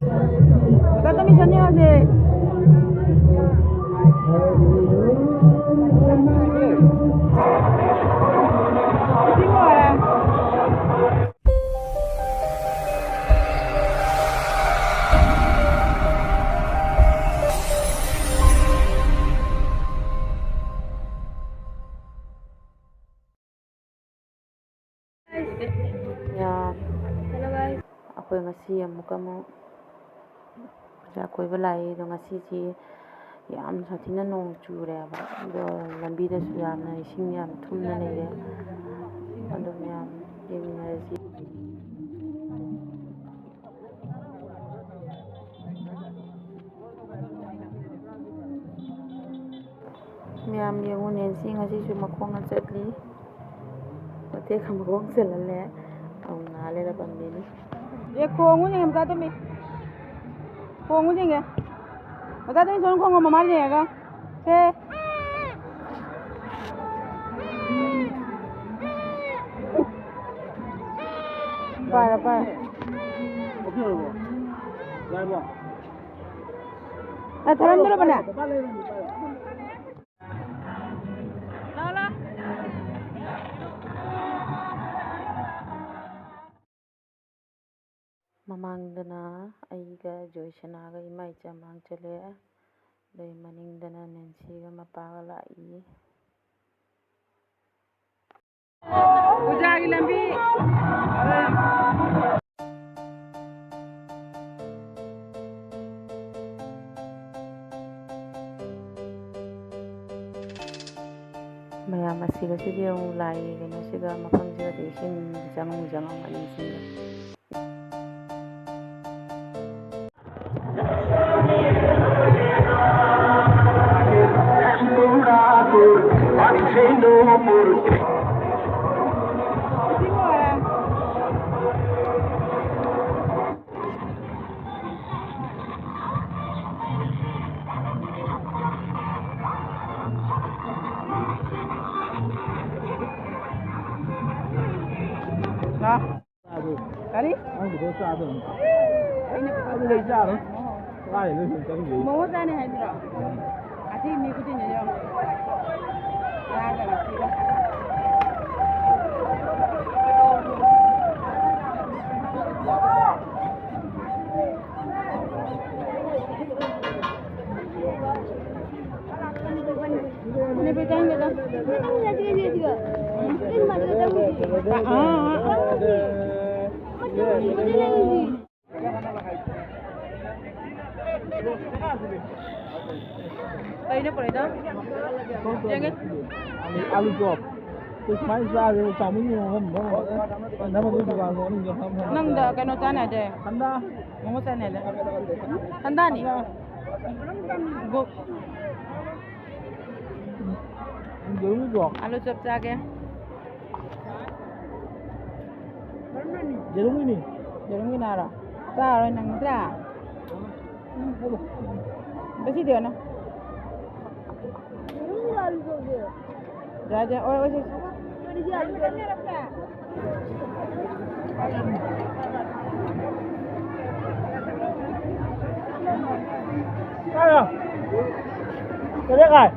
Tata misalnya sih. Ya, akwai ngasi amuka mu ja koiba lai do ngasi ji yam sathina nong chure ba do lambi da su yamna ising yam thumna leire ado yam yeminarasi miyam yengu nensi ngasi su makhong chatli pate khamgong selale au ngale la pambini Ye kongu ni mata to mi. Kongu ni nge. Mata to mi son kongu mama ni ga. Se. Para. Okay bo. Gai bo. Tharan dulu bana. ꯃꯃꯥꯡꯗꯅ ꯑꯩꯒ ꯖꯣꯏꯁꯅꯥꯒ ꯏꯃꯥ ꯏꯆꯥ ꯃꯥꯡ ꯆꯠꯂꯦ ꯑꯗꯩ ꯃꯅꯤꯡꯗꯅ ꯅꯦꯟꯁꯤꯒ ꯃꯄꯥꯒ ꯂꯥꯛꯏ Ujagi lambi. ꯃꯌꯥꯝ ꯑꯁꯤꯒꯁꯤꯗꯤ ꯑꯃꯨꯛ ꯂꯥꯛꯏ ꯀꯩꯅꯣꯁꯤꯒ ꯃꯐꯝꯁꯤꯒꯗꯤ ꯏꯁꯤꯡ ꯆꯪꯉꯝꯒꯅꯤ ꯏꯁꯤꯡꯗ Nah. Kali? Ang gusto sa atin. Ano na isa no? Ay, ano sa tangi. Mau tanya hidro. Ati ni kuti ni yo. Ada nasi. Ini betul ni dah. Tiga. Ini mana dah Ini pun dah. Jangan. Alu chop. Tôi phải ra rồi chồng mới nhiều hơn đó. Nếu mà tôi đi vào nó nhiều hơn. Nang dah kena sana deh. Anda. Mau sana deh. Anda ni. Go. Giống ruột. Alu chop jaga. Giống cái này. Jerung ni nara. Tahu nang tra. Besi dia na. Jaja, oh sih. Ayo. Cái này.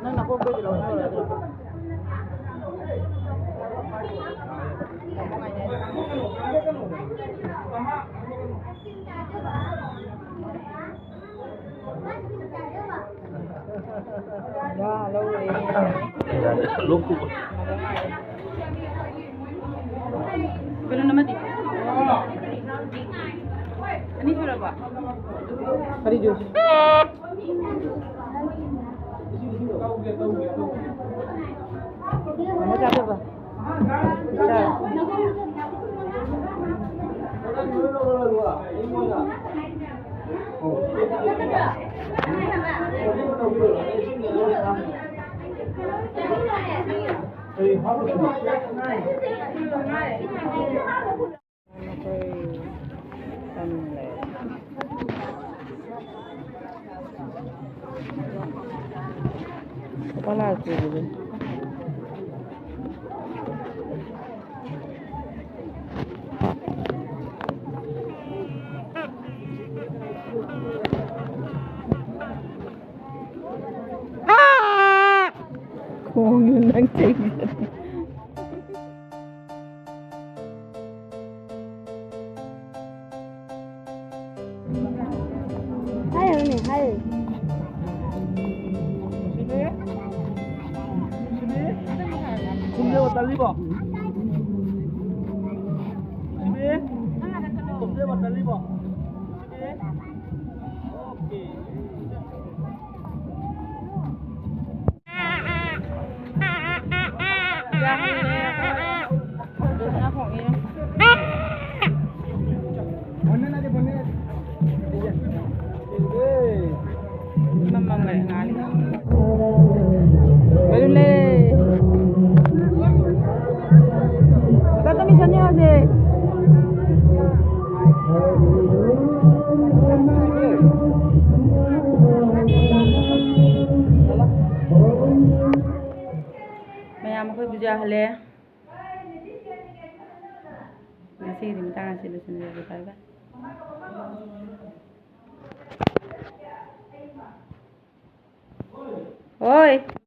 Nang nak kopi dulu. Ya, lâu rồi. Lúc cũng. Belum nama di. Ini sudah pak. Kari jus. Mau cakap apa? Cakap. Wala siguro. Kung yun ang tigil. Hayır ne? Hayır. Kumde batal libo. Sini. Kumde batal libo. Sini. Oke. Bonen aja bonen. Mamang ngali ngali. Belum Kata misalnya sih. Maya mo koy bujahale. Nasi di tangan sih sendiri kan. Oi.